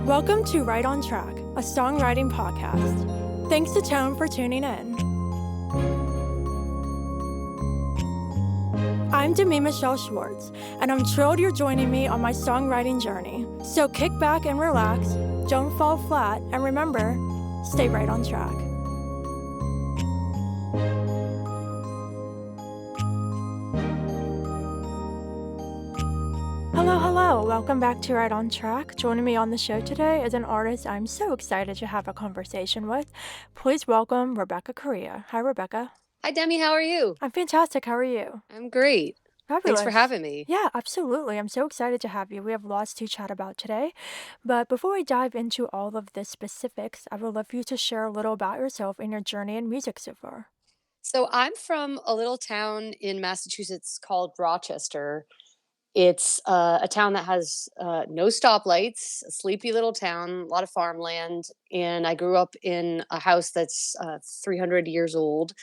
Welcome to Right on Track, a songwriting podcast. Thanks to Tone for tuning in. I'm Demi Michelle Schwartz, and I'm thrilled you're joining me on my songwriting journey. So kick back and relax, don't fall flat, and remember, stay right on track. Hello, welcome back to Right on Track. Joining me on the show today is an artist I'm so excited to have a conversation with. Please welcome Rebecca Correia. Hi, Rebecca. Hi, Demi. How are you? I'm fantastic. How are you? I'm great. Fabulous. Thanks for having me. Yeah, absolutely. I'm so excited to have you. We have lots to chat about today. But before we dive into all of the specifics, I would love for you to share a little about yourself and your journey in music so far. So, I'm from a little town in Massachusetts called Rochester. It's a town that has no stoplights, a sleepy little town, a lot of farmland. And I grew up in a house that's 300 years old,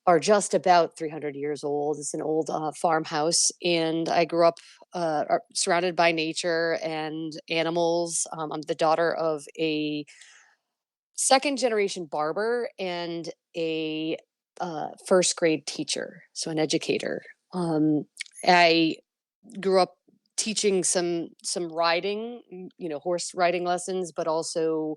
or just about 300 years old. It's an old farmhouse. And I grew up surrounded by nature and animals. I'm the daughter of a second generation barber and a first grade teacher, so an educator. I grew up teaching some riding, horse riding lessons, but also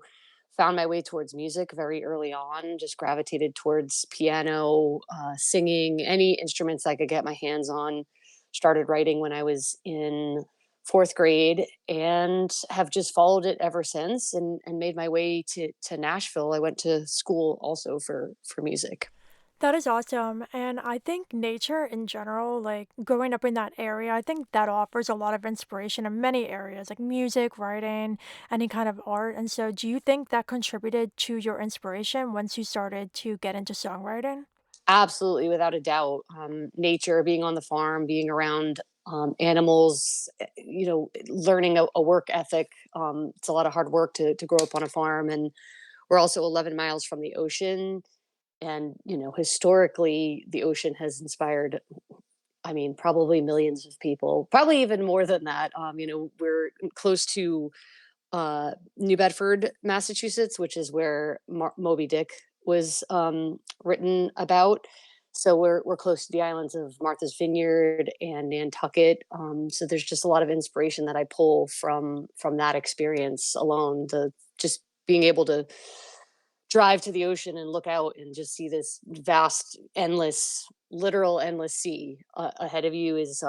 found my way towards music very early on. Just gravitated towards piano, singing, any instruments I could get my hands on. Started writing when I was in fourth grade and have just followed it ever since, and made my way to Nashville. I went to school also for music. That is awesome. And I think nature in general, like growing up in that area, I think that offers a lot of inspiration in many areas, like music, writing, any kind of art. And so, do you think that contributed to your inspiration once you started to get into songwriting? Absolutely, without a doubt. Nature, being on the farm, being around animals, learning a work ethic. It's a lot of hard work to grow up on a farm, and we're also 11 miles from the ocean. And historically, the ocean has inspired, I mean, probably millions of people, probably even more than that. We're close to New Bedford, Massachusetts, which is where Moby Dick was written about. So we're close to the islands of Martha's Vineyard and Nantucket. So there's just a lot of inspiration that I pull from that experience alone. The just being able to drive to the ocean and look out and just see this vast, endless, literal endless sea ahead of you is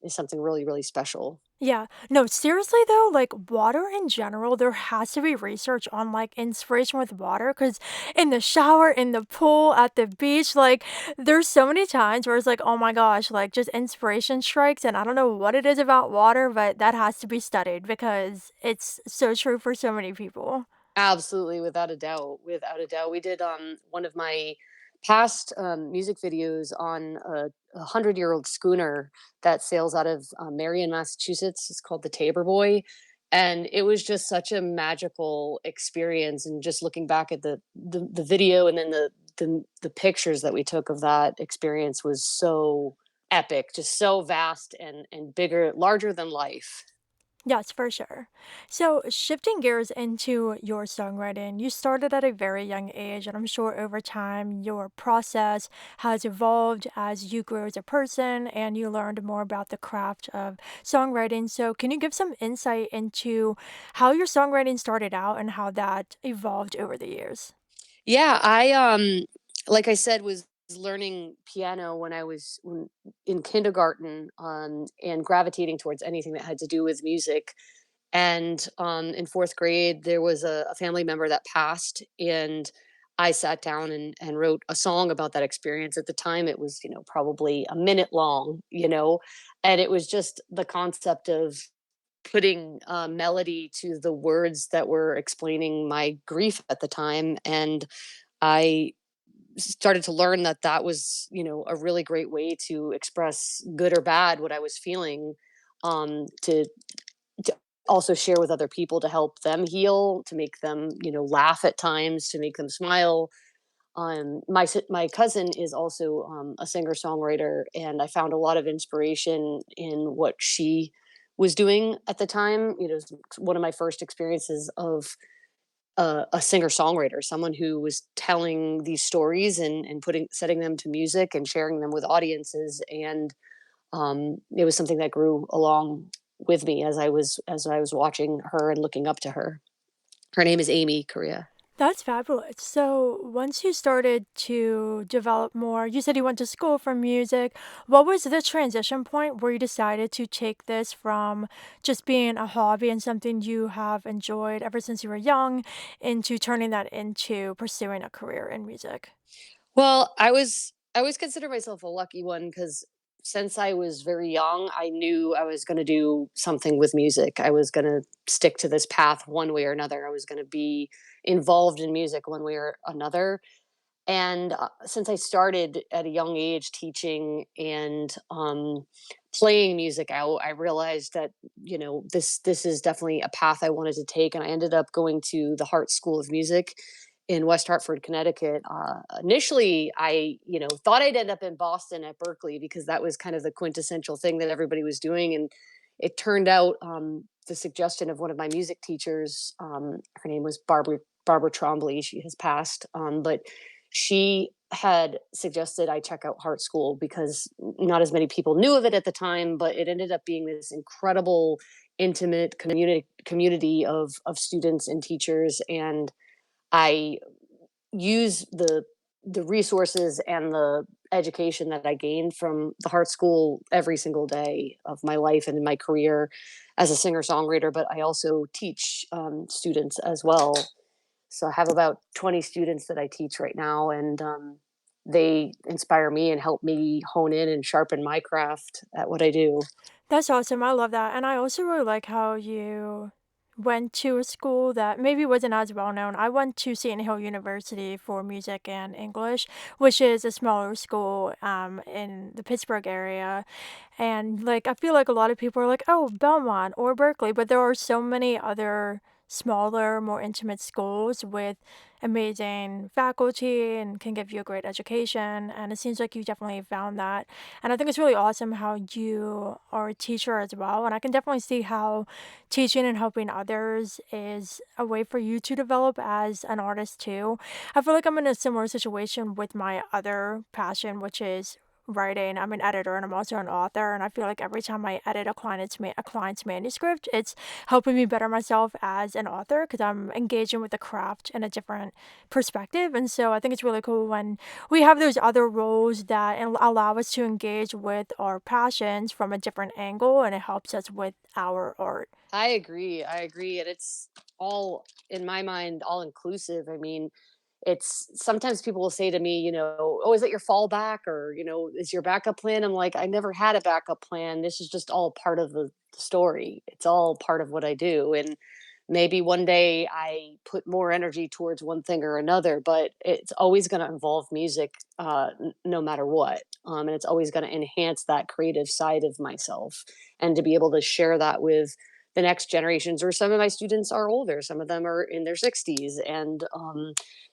something really, really special. Yeah. No, seriously though, like water in general, there has to be research on like inspiration with water because in the shower, in the pool, at the beach, like there's so many times where it's like, oh my gosh, like just inspiration strikes. And I don't know what it is about water, but that has to be studied because it's so true for so many people. Absolutely, without a doubt, without a doubt. We did one of my past music videos on a 100-year-old schooner that sails out of Marion, Massachusetts. It's called the Tabor Boy, and it was just such a magical experience. And just looking back at the video and then the pictures that we took of that experience was so epic, just so vast and bigger, larger than life. Yes, for sure. So, shifting gears into your songwriting, you started at a very young age, and I'm sure over time your process has evolved as you grew as a person and you learned more about the craft of songwriting. So, can you give some insight into how your songwriting started out and how that evolved over the years? Yeah, I like I said, was learning piano when I was in kindergarten, and gravitating towards anything that had to do with music. And in fourth grade, there was a family member that passed, and I sat down and wrote a song about that experience. At the time, it was probably a minute long, and it was just the concept of putting melody to the words that were explaining my grief at the time. And I started to learn that that was, a really great way to express good or bad what I was feeling, to also share with other people to help them heal, to make them, laugh at times, to make them smile. My cousin is also a singer songwriter, and I found a lot of inspiration in what she was doing at the time. You know, it was one of my first experiences of a singer-songwriter, someone who was telling these stories and putting setting them to music and sharing them with audiences, and, it was something that grew along with me as I was watching her and looking up to her. Her name is Amy Correia. That's fabulous. So, once you started to develop more, you said you went to school for music. What was the transition point where you decided to take this from just being a hobby and something you have enjoyed ever since you were young into turning that into pursuing a career in music? Well, I always consider myself a lucky one because since I was very young, I knew I was going to do something with music. I was going to stick to this path one way or another. I was going to be involved in music one way or another. And since I started at a young age teaching and playing music out, I realized that this is definitely a path I wanted to take, and I ended up going to the Hart School of Music in West Hartford, Connecticut. Initially, I thought I'd end up in Boston at Berkeley because that was kind of the quintessential thing that everybody was doing, and it turned out the suggestion of one of my music teachers. Her name was Barbara Trombley. She has passed, but she had suggested I check out Hart School because not as many people knew of it at the time, but it ended up being this incredible, intimate community of students and teachers, and I use the resources and the education that I gained from the Hart School every single day of my life and in my career as a singer songwriter. But I also teach students as well, so I have about 20 students that I teach right now, and they inspire me and help me hone in and sharpen my craft at what I do. That's awesome. I love that. And I also really like how you went to a school that maybe wasn't as well known. I went to Seton Hill University for music and English, which is a smaller school in the Pittsburgh area. And like I feel like a lot of people are like, "Oh, Belmont or Berkeley," but there are so many other smaller, more intimate schools with amazing faculty and can give you a great education. And it seems like you definitely found that. And I think it's really awesome how you are a teacher as well. And I can definitely see how teaching and helping others is a way for you to develop as an artist too. I feel like I'm in a similar situation with my other passion, which is writing. I'm an editor and I'm also an author, and I feel like every time I edit a client's manuscript, it's helping me better myself as an author because I'm engaging with the craft in a different perspective. And so I think it's really cool when we have those other roles that allow us to engage with our passions from a different angle, and it helps us with our art. I agree. I agree. And it's all, in my mind, all inclusive. I mean, it's sometimes people will say to me, oh, is that your fallback, or, is your backup plan? I'm like, I never had a backup plan. This is just all part of the story. It's all part of what I do. And maybe one day I put more energy towards one thing or another, but it's always going to involve music, no matter what. And it's always going to enhance that creative side of myself, and to be able to share that with the next generations. Or some of my students are older, some of them are in their 60s, and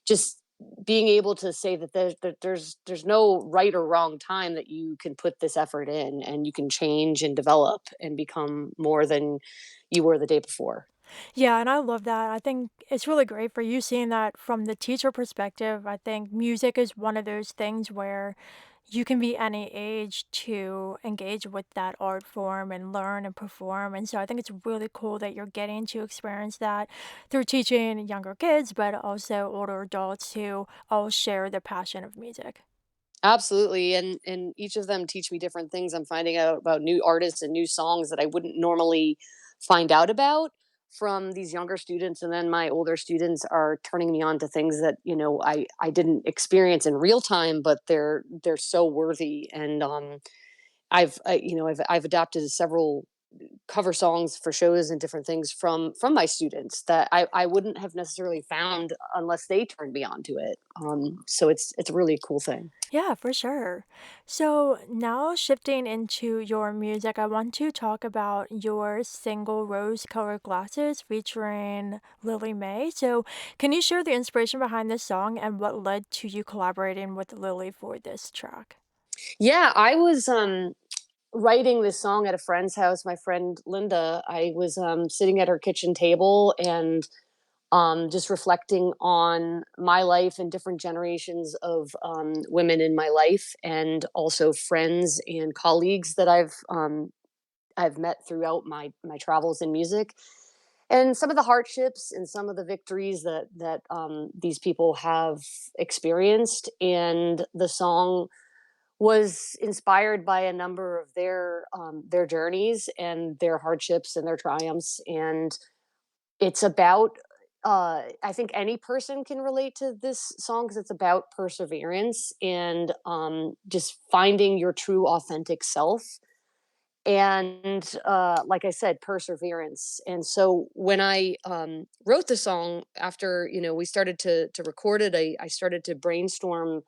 just being able to say that there's no right or wrong time that you can put this effort in, and you can change and develop and become more than you were the day before. Yeah, and I love that. I think it's really great for you seeing that from the teacher perspective. I think music is one of those things where you can be any age to engage with that art form and learn and perform. And so I think it's really cool that you're getting to experience that through teaching younger kids, but also older adults who all share the passion of music. Absolutely, and each of them teach me different things. I'm finding out about new artists and new songs that I wouldn't normally find out about from these younger students, and then my older students are turning me on to things that I didn't experience in real time, but they're so worthy. And I've adapted several cover songs for shows and different things from my students that I wouldn't have necessarily found unless they turned me on to it. So it's a really cool thing. Yeah, for sure. So now shifting into your music, I want to talk about your single Rose Colored Glasses featuring Lillie Mae. So can you share the inspiration behind this song and what led to you collaborating with Lillie for this track? Yeah, I was writing this song at a friend's house, my friend Linda, I was sitting at her kitchen table and just reflecting on my life and different generations of women in my life, and also friends and colleagues that I've met throughout my travels in music, and some of the hardships and some of the victories that these people have experienced. And the song was inspired by a number of their journeys and their hardships and their triumphs. And it's about I think any person can relate to this song because it's about perseverance and just finding your true authentic self. And like I said, perseverance. And so when I wrote the song, after we started to record it, I started to brainstorm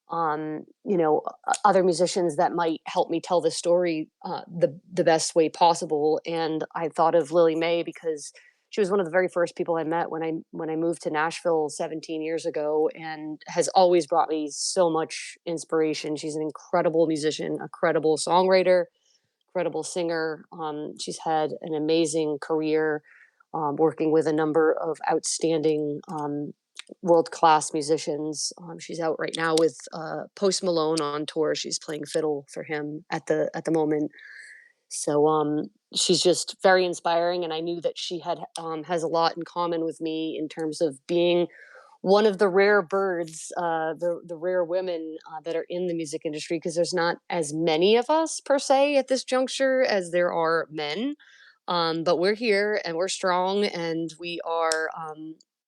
other musicians that might help me tell the story the best way possible. And I thought of Lillie Mae because she was one of the very first people I met when I moved to Nashville 17 years ago, and has always brought me so much inspiration. She's an incredible musician, a credible songwriter, incredible singer. She's had an amazing career working with a number of outstanding world class musicians. She's out right now with Post Malone on tour. She's playing fiddle for him at the moment. So she's just very inspiring, and I knew that she had has a lot in common with me in terms of being one of the rare birds, the rare women that are in the music industry, because there's not as many of us per se at this juncture as there are men. But we're here and we're strong, and we are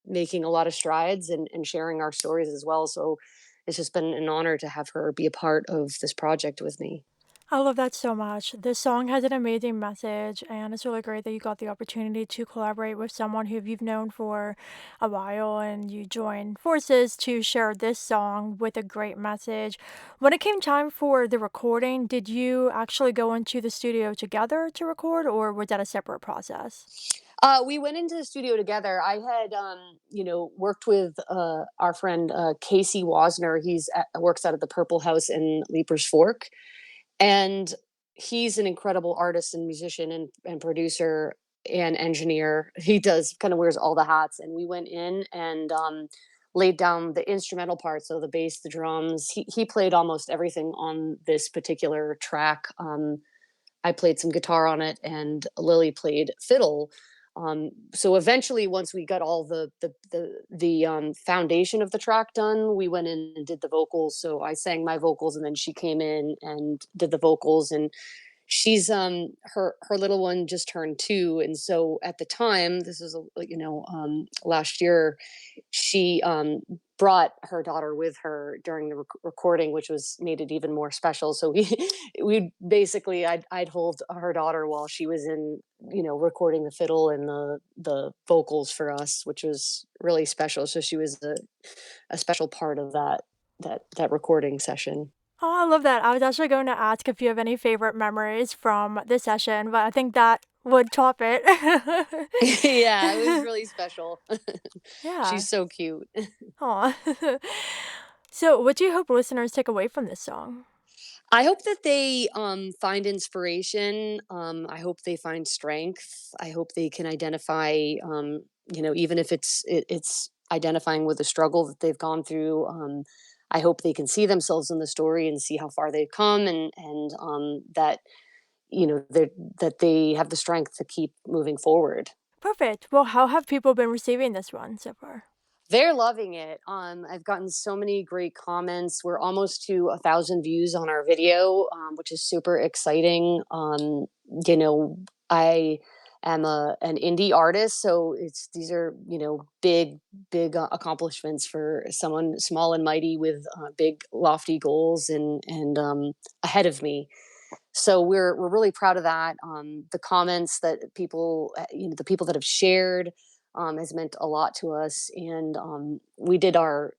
making a lot of strides and sharing our stories as well. So it's just been an honor to have her be a part of this project with me. I love that so much. This song has an amazing message, and it's really great that you got the opportunity to collaborate with someone who you've known for a while and you joined forces to share this song with a great message. When it came time for the recording, did you actually go into the studio together to record, or was that a separate process? We went into the studio together. I had, worked with our friend Casey Wasner. Works out of the Purple House in Leaper's Fork, and he's an incredible artist and musician and producer and engineer. He does kind of wears all the hats. And we went in and laid down the instrumental parts, so the bass, the drums. He played almost everything on this particular track. I played some guitar on it, and Lily played fiddle. So eventually, once we got all the foundation of the track done, we went in and did the vocals. So I sang my vocals, and then she came in and did the vocals. And she's her little one just turned 2, and so at the time, this is last year, she brought her daughter with her during the recording, which was made it even more special. So we basically I'd hold her daughter while she was in recording the fiddle and the vocals for us, which was really special. So she was a special part of that recording session. Oh, I love that. I was actually going to ask if you have any favorite memories from this session, but I think that would top it. Yeah, it was really special. Yeah. She's so cute. Aw. So, what do you hope listeners take away from this song? I hope that they find inspiration. I hope they find strength. I hope they can identify, even if it's identifying with a struggle that they've gone through. I hope they can see themselves in the story and see how far they've come, and that that they have the strength to keep moving forward. Perfect. Well, how have people been receiving this one so far? They're loving it. I've gotten so many great comments. We're almost to 1,000 views on our video, which is super exciting. I am an indie artist, so these are big accomplishments for someone small and mighty with big lofty goals and ahead of me. So we're really proud of that. The comments that people, the people that have shared, has meant a lot to us. And we did our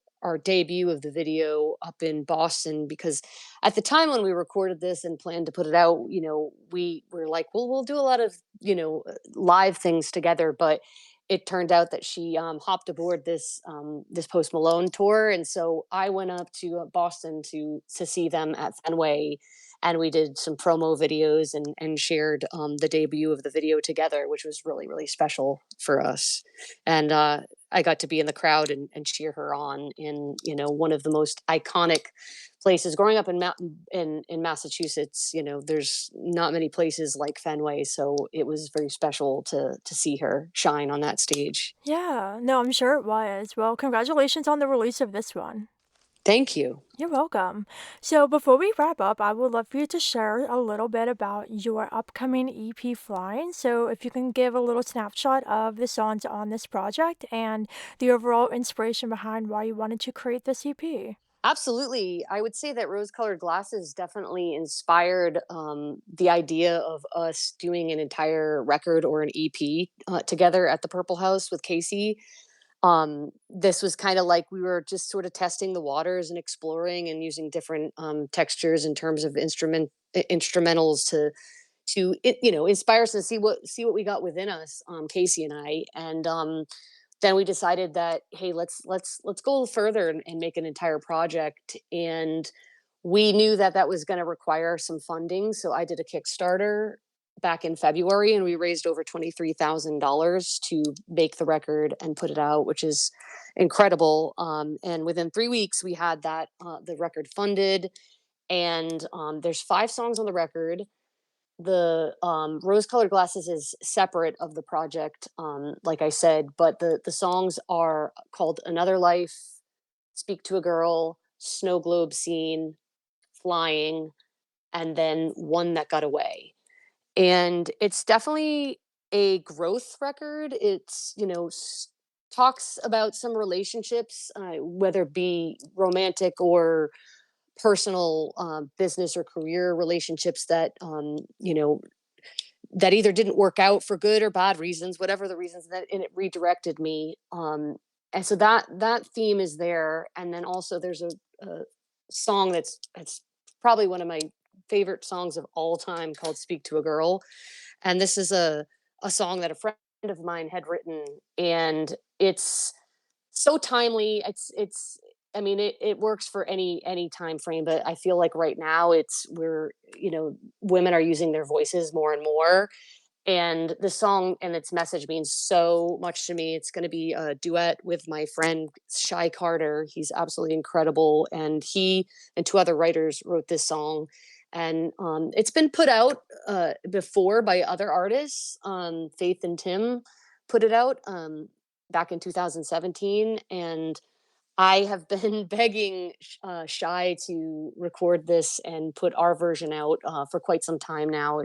debut of the video up in Boston because at the time when we recorded this and planned to put it out, we were like, well, we'll do a lot of live things together, but. It turned out that she hopped aboard this Post Malone tour, and so I went up to Boston to see them at Fenway, and we did some promo videos and shared the debut of the video together, which was really really special for us. And I got to be in the crowd and cheer her on in one of the most iconic places. Growing up in mountain in Massachusetts, there's not many places like Fenway, so it was very special to see her shine on that stage. Yeah, no, I'm sure it was. Well, congratulations on the release of this one. Thank you. You're welcome. So before we wrap up, I would love for you to share a little bit about your upcoming EP Flying. So if you can give a little snapshot of the songs on this project and the overall inspiration behind why you wanted to create this EP. Absolutely. I would say that rose colored glasses definitely inspired the idea of us doing an entire record or an EP together at the Purple House with Casey. This was kind of like we were just sort of testing the waters and exploring and using different textures in terms of instrumentals to inspire us to see what we got within us, Casey and I. And then we decided that, hey, let's go further and make an entire project. And we knew that that was going to require some funding, so I did a Kickstarter back in February, and we raised over $23,000 to make the record and put it out, which is incredible. And within 3 weeks, we had the record funded, and there's 5 songs on the record. The rose colored glasses is separate of the project, like I said, but the songs are called Another Life, Speak to a Girl, Snow Globe Scene, Flying, and then One That Got Away. And it's definitely a growth record. It's talks about some relationships, whether it be romantic or personal, business or career relationships that that either didn't work out for good or bad reasons, whatever the reasons, that and it redirected me. And so that theme is there. And then also there's a song that's probably one of my favorite songs of all time, called Speak to a Girl. And this is a song that a friend of mine had written, and it's so timely. It's I mean, it works for any time frame, but I feel like right now it's we're women are using their voices more and more, and the song and its message means so much to me. It's going to be a duet with my friend Shy Carter. He's absolutely incredible, and he and 2 other writers wrote this song. And it's been put out before by other artists. Faith and Tim put it out back in 2017, and I have been begging Shy to record this and put our version out for quite some time now.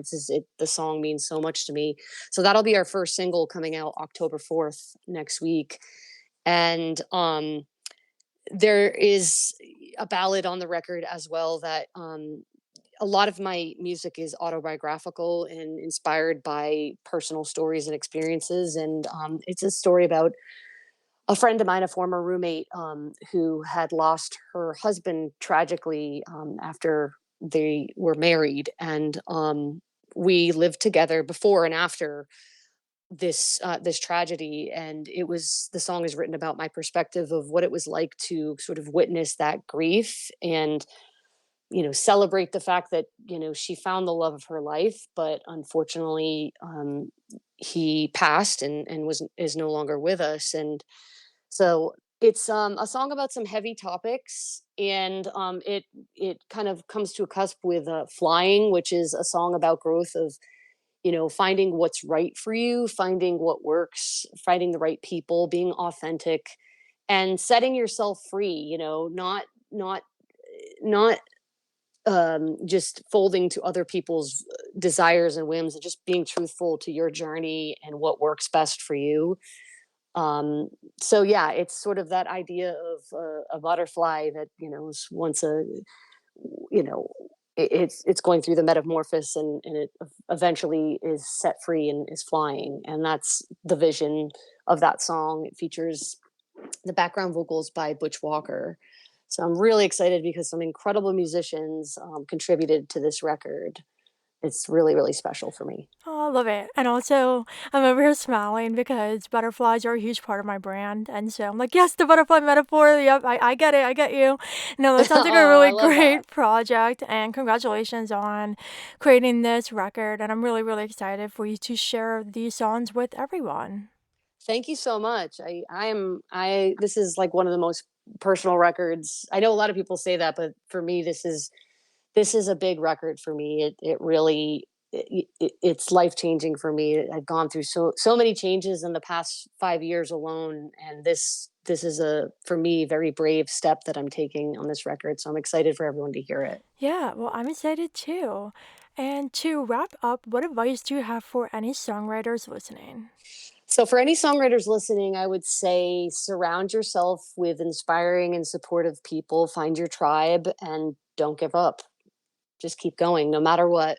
The song means so much to me. So that'll be our first single, coming out October 4th next week. And there is a ballad on the record as well. That a lot of my music is autobiographical and inspired by personal stories and experiences. And it's a story about a friend of mine, a former roommate, who had lost her husband tragically after they were married. And we lived together before and after this tragedy. And the song is written about my perspective of what it was like to sort of witness that grief, and celebrate the fact that she found the love of her life, but unfortunately he passed and was is no longer with us. And so it's a song about some heavy topics, and it kind of comes to a cusp with Flying, which is a song about growth of finding what's right for you, finding what works, finding the right people, being authentic, and setting yourself free. Not just folding to other people's desires and whims, and just being truthful to your journey and what works best for you. um so yeah, it's sort of that idea of a butterfly that is once a you know it's going through the metamorphosis, and it eventually is set free and is flying. And that's the vision of that song. It features the background vocals by Butch Walker. So I'm really excited because some incredible musicians contributed to this record. it's really, really special for me. Oh, I love it. And also, I'm over here smiling because butterflies are a huge part of my brand. And so I'm like, yes, the butterfly metaphor. Yep, I get it. I get you. No, that sounds like a Oh, I really love that. great project. And congratulations on creating this record. And I'm really, really excited for you to share these songs with everyone. Thank you so much. I this is like one of the most personal records. I know a lot of people say that, but for me, this is a big record for me. It really it's life changing for me. I've gone through so many changes in the past 5 years alone, and this is a for me very brave step that I'm taking on this record. So I'm excited for everyone to hear it. Yeah, well, I'm excited too. And to wrap up, what advice do you have for any songwriters listening? So, for any songwriters listening, I would say surround yourself with inspiring and supportive people, find your tribe, and don't give up. Just keep going no matter what.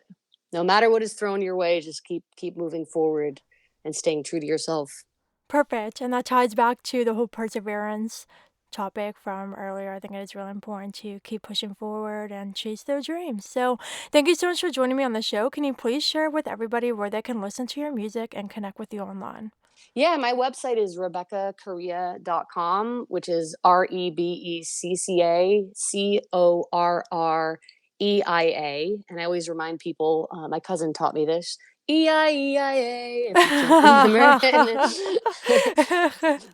No matter what is thrown your way, just keep moving forward and staying true to yourself. Perfect. And that ties back to the whole perseverance topic from earlier. I think it is really important to keep pushing forward and chase their dreams. So, thank you so much for joining me on the show. Can you please share with everybody where they can listen to your music and connect with you online? Yeah, my website is rebeccacorreia.com, which is RebeccaCorreia. And I always remind people, my cousin taught me this, EIEIA, if you can't remember it.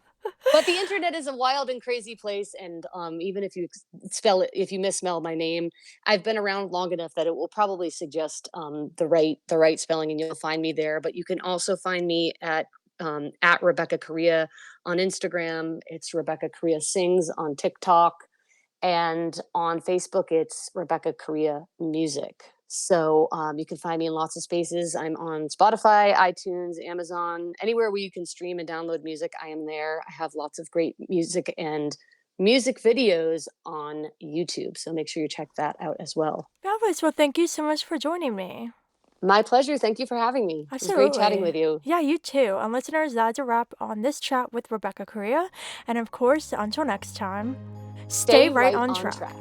But the internet is a wild and crazy place, and even if you spell it, if you misspell my name, I've been around long enough that it will probably suggest the right spelling, and you'll find me there. But you can also find me at Rebecca Correia on Instagram. It's Rebecca Correia Sings on TikTok, and on Facebook, it's Rebecca Correia Music. So you can find me in lots of spaces. I'm on Spotify, iTunes, Amazon, anywhere where you can stream and download music. I am there. I have lots of great music and music videos on YouTube. So make sure you check that out as well. Fabulous. Well, thank you so much for joining me. My pleasure. Thank you for having me. It was great chatting Absolutely. with you. Yeah, you too. And listeners, that's a wrap on this chat with Rebecca Correa. And of course, until next time, stay Stay right right on on track. track.